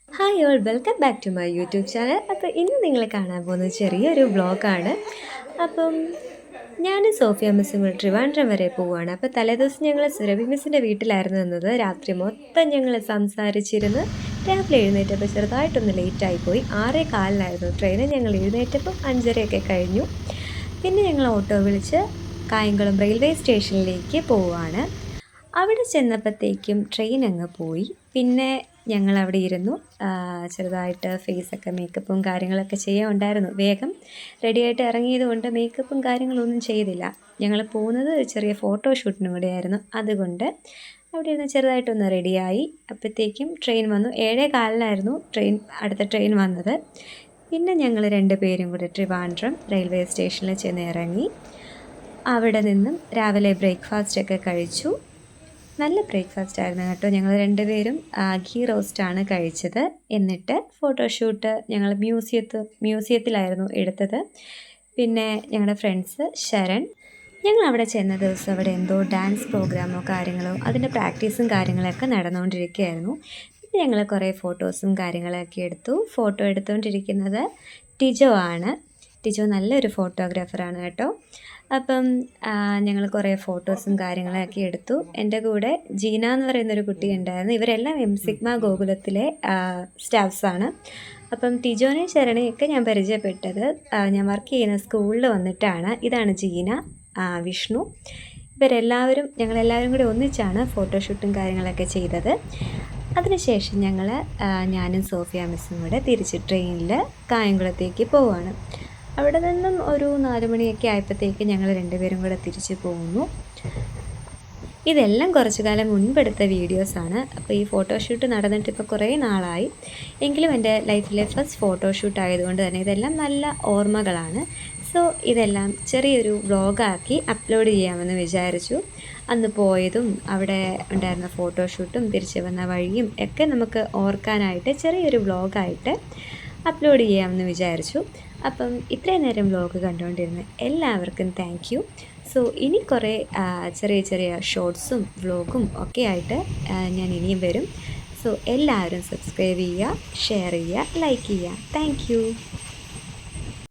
Hi all welcome back to my YouTube channel. അപ്പോൾ ഇന്ന് നിങ്ങൾ കാണാൻ പോകുന്നത് ചെറിയൊരു വ്ളോഗാണ്. അപ്പം ഞാനും സോഫിയ മിസ്സും കൂടി ട്രിവാൻഡ്രം വരെ പോവുകയാണ്. അപ്പോൾ തലേദിവസം ഞങ്ങൾ സുരഭി മിസ്സിൻ്റെ വീട്ടിലായിരുന്നു നിന്നത്. രാത്രി മൊത്തം ഞങ്ങൾ സംസാരിച്ചിരുന്ന് രാവിലെ എഴുന്നേറ്റപ്പോൾ ചെറുതായിട്ടൊന്ന് ലേറ്റായിപ്പോയി. 6:15 ട്രെയിന്. ഞങ്ങൾ എഴുന്നേറ്റപ്പം 5:30 കഴിഞ്ഞു. പിന്നെ ഞങ്ങൾ ഓട്ടോ വിളിച്ച് കായംകുളം റെയിൽവേ സ്റ്റേഷനിലേക്ക് പോവുകയാണ്. അവിടെ ചെന്നപ്പോഴത്തേക്കും ട്രെയിൻ അങ്ങ് പോയി. പിന്നെ ഞങ്ങളവിടെ ഇരുന്നു. ചെറുതായിട്ട് ഫേസൊക്കെ മേക്കപ്പും കാര്യങ്ങളൊക്കെ ചെയ്യാനുണ്ടായിരുന്നു. വേഗം റെഡിയായിട്ട് ഇറങ്ങിയത് കൊണ്ട് മേക്കപ്പും കാര്യങ്ങളൊന്നും ചെയ്തില്ല. ഞങ്ങൾ പോകുന്നത് ചെറിയ ഫോട്ടോഷൂട്ടിനും കൂടെയായിരുന്നു. അതുകൊണ്ട് അവിടെ ഇരുന്ന് ചെറുതായിട്ടൊന്ന് റെഡിയായി. അപ്പോഴത്തേക്കും ട്രെയിൻ വന്നു. 7:15 അടുത്ത ട്രെയിൻ വന്നത്. പിന്നെ ഞങ്ങൾ 2 പേരും കൂടെ ട്രിവാൻഡ്രം റെയിൽവേ സ്റ്റേഷനിൽ ചെന്ന് ഇറങ്ങി. അവിടെ നിന്നും രാവിലെ ബ്രേക്ക്ഫാസ്റ്റൊക്കെ കഴിച്ചു. നല്ല ബ്രേക്ക്ഫാസ്റ്റ് ആയിരുന്നു കേട്ടോ. ഞങ്ങൾ 2 പേരും ഗീ റോസ്റ്റാണ് കഴിച്ചത്. എന്നിട്ട് ഫോട്ടോഷൂട്ട് ഞങ്ങൾ മ്യൂസിയത്തിലായിരുന്നു എടുത്തത്. പിന്നെ ഞങ്ങളുടെ ഫ്രണ്ട്സ് ശരൺ, ഞങ്ങൾ അവിടെ ചെന്ന ദിവസം അവിടെ എന്തോ ഡാൻസ് പ്രോഗ്രാമോ കാര്യങ്ങളോ അതിൻ്റെ പ്രാക്ടീസും കാര്യങ്ങളൊക്കെ നടന്നുകൊണ്ടിരിക്കുകയായിരുന്നു. പിന്നെ ഞങ്ങൾ കുറേ ഫോട്ടോസും കാര്യങ്ങളൊക്കെ എടുത്തു. ഫോട്ടോ എടുത്തുകൊണ്ടിരിക്കുന്നത് ടിജോ ആണ്. ടിജോ നല്ലൊരു ഫോട്ടോഗ്രാഫറാണ് കേട്ടോ. അപ്പം ഞങ്ങൾ കുറേ ഫോട്ടോസും കാര്യങ്ങളൊക്കെ എടുത്തു. എൻ്റെ കൂടെ ജീന എന്ന് പറയുന്നൊരു കുട്ടി ഉണ്ടായിരുന്നു. ഇവരെല്ലാം എം സിഗ്മ ഗോകുലത്തിലെ സ്റ്റാഫ്സാണ്. അപ്പം ടിജോനെയും ശരണയൊക്കെ ഞാൻ പരിചയപ്പെട്ടത് ഞാൻ വർക്ക് ചെയ്യുന്ന സ്കൂളിൽ വന്നിട്ടാണ്. ഇതാണ് ജീന, വിഷ്ണു. ഞങ്ങളെല്ലാവരും കൂടി ഒന്നിച്ചാണ് ഫോട്ടോഷൂട്ടും കാര്യങ്ങളൊക്കെ ചെയ്തത്. അതിനുശേഷം ഞാനും സോഫിയ മിസ്സും കൂടെ തിരിച്ച് ട്രെയിനിൽ കായംകുളത്തേക്ക് പോവുകയാണ്. അവിടെ നിന്നും ഒരു 4 മണിയൊക്കെ ആയപ്പോഴത്തേക്ക് ഞങ്ങൾ 2 പേരും കൂടെ തിരിച്ച് പോകുന്നു. ഇതെല്ലാം കുറച്ചു കാലം മുൻപെടുത്ത വീഡിയോസാണ്. അപ്പോൾ ഈ ഫോട്ടോഷൂട്ട് നടന്നിട്ട് ഇപ്പോൾ കുറേ നാളായി. എങ്കിലും എൻ്റെ ലൈഫിലെ ഫസ്റ്റ് ഫോട്ടോഷൂട്ട് ആയതുകൊണ്ട് തന്നെ ഇതെല്ലാം നല്ല ഓർമ്മകളാണ്. സോ ഇതെല്ലാം ചെറിയൊരു വ്ളോഗാക്കി അപ്ലോഡ് ചെയ്യാമെന്ന് വിചാരിച്ചു. അന്ന് പോയതും അവിടെ ഉണ്ടായിരുന്ന ഫോട്ടോഷൂട്ടും തിരിച്ചു വന്ന വഴിയും ഒക്കെ നമുക്ക് ഓർക്കാനായിട്ട് ചെറിയൊരു വ്ളോഗായിട്ട് അപ്ലോഡ് ചെയ്യാമെന്ന് വിചാരിച്ചു. അപ്പം ഇത്രയും നേരം വ്ളോഗ് കണ്ടുകൊണ്ടിരുന്ന എല്ലാവർക്കും താങ്ക് യു. സോ ഇനി കുറേ ചെറിയ ചെറിയ ഷോർട്സും വ്ളോഗും ഒക്കെ ആയിട്ട് ഞാൻ ഇനിയും വരും. സോ എല്ലാവരും സബ്സ്ക്രൈബ് ചെയ്യുക, ഷെയർ ചെയ്യുക, ലൈക്ക് ചെയ്യുക. Thank you.